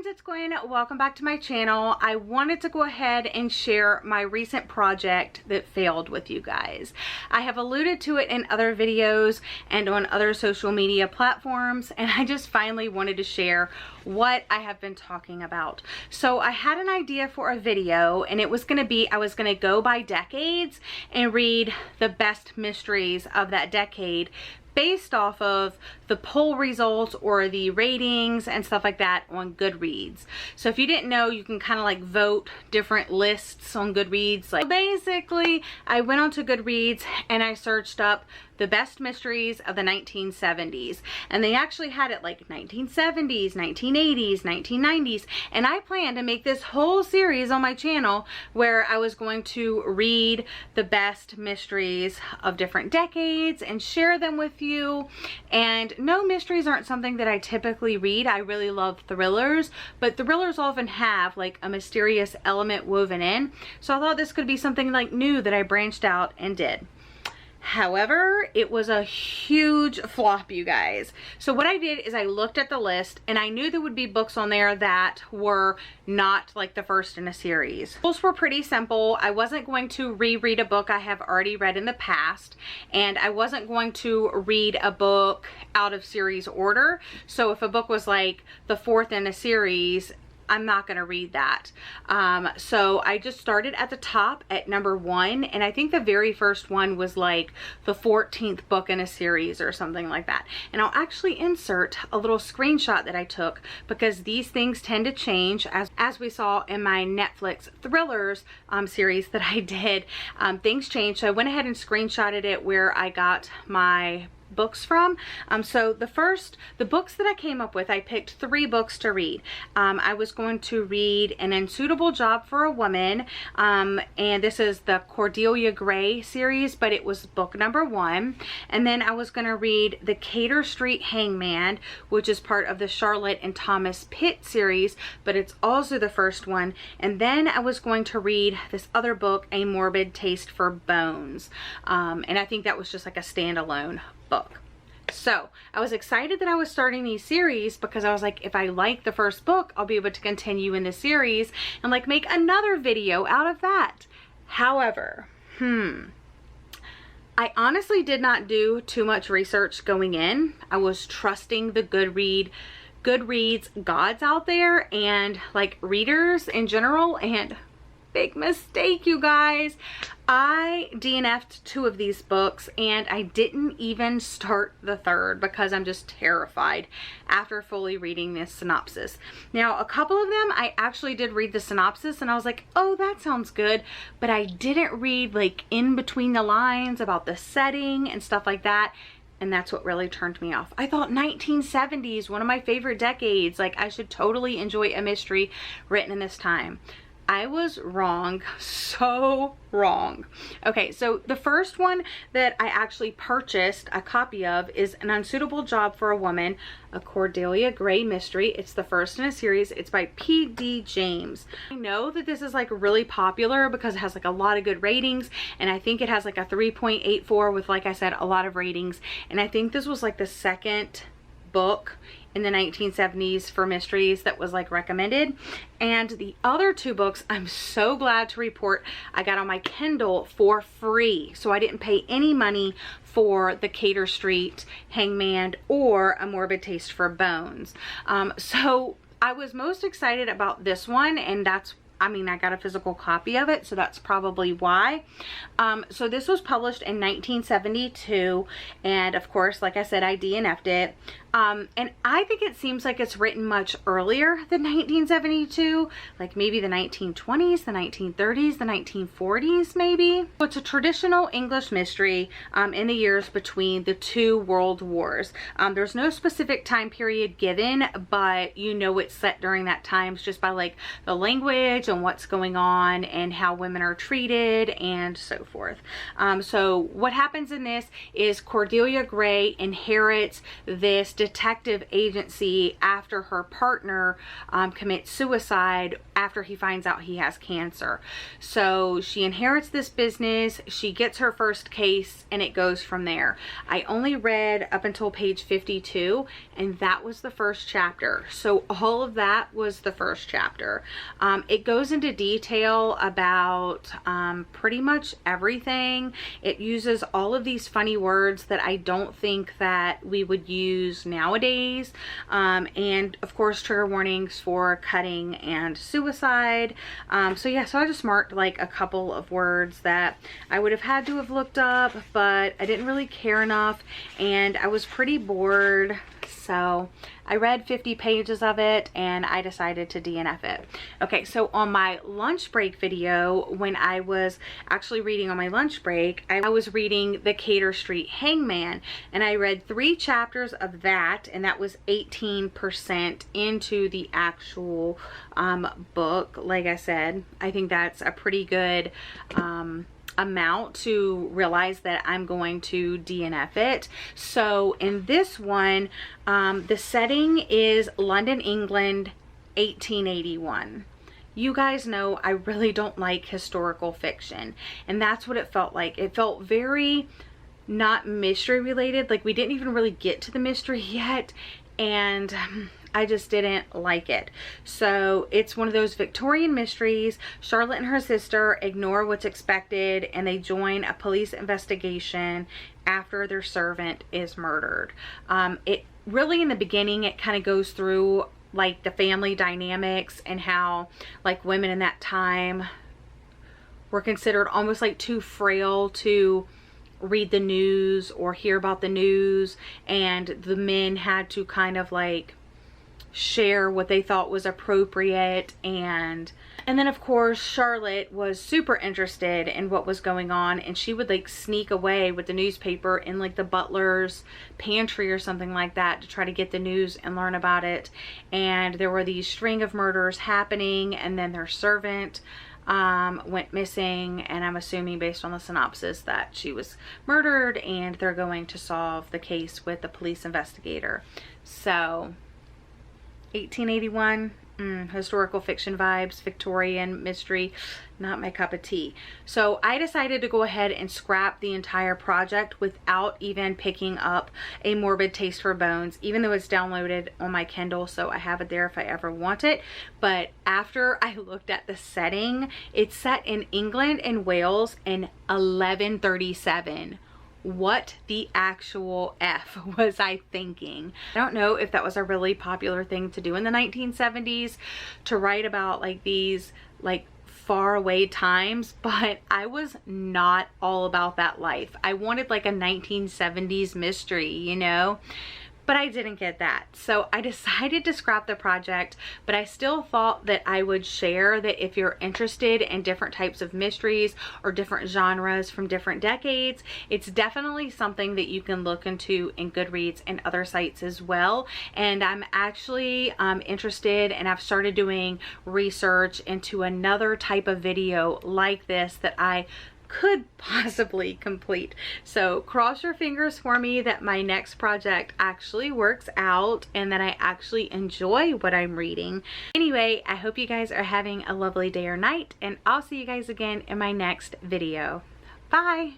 friends, it's Gwen. Welcome back to my channel. I wanted to go ahead and share my recent project that failed with you guys. I have alluded to it in other videos and on other social media platforms, and I just finally wanted to share what I have been talking about. So I had an idea for a video, and it was going to be, I was going to go by decades and read the best mysteries of that decade based off of the poll results or the ratings and stuff like that on Goodreads. So if you didn't know, you can kind of like vote different lists on Goodreads. Like basically, I went onto Goodreads and I searched up the best mysteries of the 1970s, and they actually had it like 1970s, 1980s, 1990s, and I plan to make this whole series on my channel where I was going to read the best mysteries of different decades and share them with you. And no, mysteries aren't something that I typically read. I really love thrillers, but thrillers often have like a mysterious element woven in, so I thought this could be something like new that I branched out and did. However, it was a huge flop, you guys. So what I did is I looked at the list, and I knew there would be books on there that were not like the first in a series. Rules were pretty simple. I wasn't going to reread a book I have already read in the past, and I wasn't going to read a book out of series order. So if a book was like the fourth in a series, I'm not going to read that. So I just started at the top at number 1, and I think the very first one was like the 14th book in a series or something like that. And I'll actually insert a little screenshot that I took, because these things tend to change as we saw in my Netflix thrillers series that I did. Things change, so I went ahead and screenshotted it where I got my books from. So the books that I came up with, I picked 3 books to read. I was going to read An Unsuitable Job for a Woman, and this is the Cordelia Gray series, but it was book number 1. And then I was going to read The Cater Street Hangman, which is part of the Charlotte and Thomas Pitt series, but it's also the first one. And then I was going to read this other book, A Morbid Taste for Bones, and I think that was just like a standalone book. So I was excited that I was starting these series, because I was like, if I like the first book, I'll be able to continue in the series and like make another video out of that. However, I honestly did not do too much research going in. I was trusting the Goodreads gods out there and like readers in general, and big mistake, you guys. I DNF'd 2 of these books, and I didn't even start the 3rd because I'm just terrified after fully reading this synopsis. Now, a couple of them I actually did read the synopsis, and I was like, oh, that sounds good, but I didn't read like in between the lines about the setting and stuff like that. And that's what really turned me off. I thought 1970s, one of my favorite decades, like I should totally enjoy a mystery written in this time. I was wrong, so wrong. Okay, so the first one that I actually purchased a copy of is An Unsuitable Job for a Woman, a Cordelia Gray mystery. It's the first in a series. It's by P.D. James. I know that this is like really popular because it has like a lot of good ratings, and I think it has like a 3.84 with, like I said, a lot of ratings. And I think this was like the second book in the 1970s for mysteries that was like recommended. And the other 2 books, I'm so glad to report, I got on my Kindle for free, so I didn't pay any money for The Cater Street Hangman or A Morbid Taste for Bones. So I was most excited about this one, and I got a physical copy of it, so that's probably why. So this was published in 1972, and of course, like I said, I DNF'd it. And I think it seems like it's written much earlier than 1972, like maybe the 1920s, the 1930s, the 1940s maybe. So it's a traditional English mystery in the years between the 2 world wars. There's no specific time period given, but you know it's set during that time just by like the language and what's going on and how women are treated and so forth. So what happens in this is Cordelia Gray inherits this detective agency after her partner commits suicide after he finds out he has cancer. So she inherits this business, she gets her first case, and it goes from there. I only read up until page 52, and that was the first chapter. So all of that was the first chapter. It goes into detail about pretty much everything. It uses all of these funny words that I don't think that we would use nowadays, and of course trigger warnings for cutting and suicide. So yeah, so I just marked like a couple of words that I would have had to have looked up, but I didn't really care enough, and I was pretty bored. So I read 50 pages of it and I decided to DNF it. Okay, so on my lunch break video, when I was actually reading on my lunch break, I was reading The Cater Street Hangman, and I read 3 chapters of that, and that was 18% into the actual book. Like I said, I think that's a pretty good amount to realize that I'm going to DNF it. So in this one, the setting is London, England, 1881. You guys know I really don't like historical fiction, and that's what it felt like. It felt very not mystery related. Like we didn't even really get to the mystery yet, and I just didn't like it. So it's one of those Victorian mysteries. Charlotte and her sister ignore what's expected, and they join a police investigation after their servant is murdered. It really, in the beginning, it kind of goes through like the family dynamics and how like women in that time were considered almost like too frail to read the news or hear about the news, and the men had to kind of like share what they thought was appropriate. And then of course Charlotte was super interested in what was going on, and she would like sneak away with the newspaper in like the butler's pantry or something like that to try to get the news and learn about it. And there were these string of murders happening, and then their servant went missing, and I'm assuming based on the synopsis that she was murdered, and they're going to solve the case with the police investigator. So 1881, historical fiction vibes, Victorian mystery, not my cup of tea. So I decided to go ahead and scrap the entire project without even picking up A Morbid Taste for Bones, even though it's downloaded on my Kindle, so I have it there if I ever want it. But after I looked at the setting, it's set in England and Wales in 1137. What the actual F was I thinking? I don't know if that was a really popular thing to do in the 1970s, to write about like these like far away times, but I was not all about that life. I wanted like a 1970s mystery, you know? But I didn't get that. So I decided to scrap the project, but I still thought that I would share that if you're interested in different types of mysteries or different genres from different decades, it's definitely something that you can look into in Goodreads and other sites as well. And I'm actually interested, and I've started doing research into another type of video like this that I could possibly complete. So cross your fingers for me that my next project actually works out and that I actually enjoy what I'm reading. Anyway, I hope you guys are having a lovely day or night, and I'll see you guys again in my next video. Bye!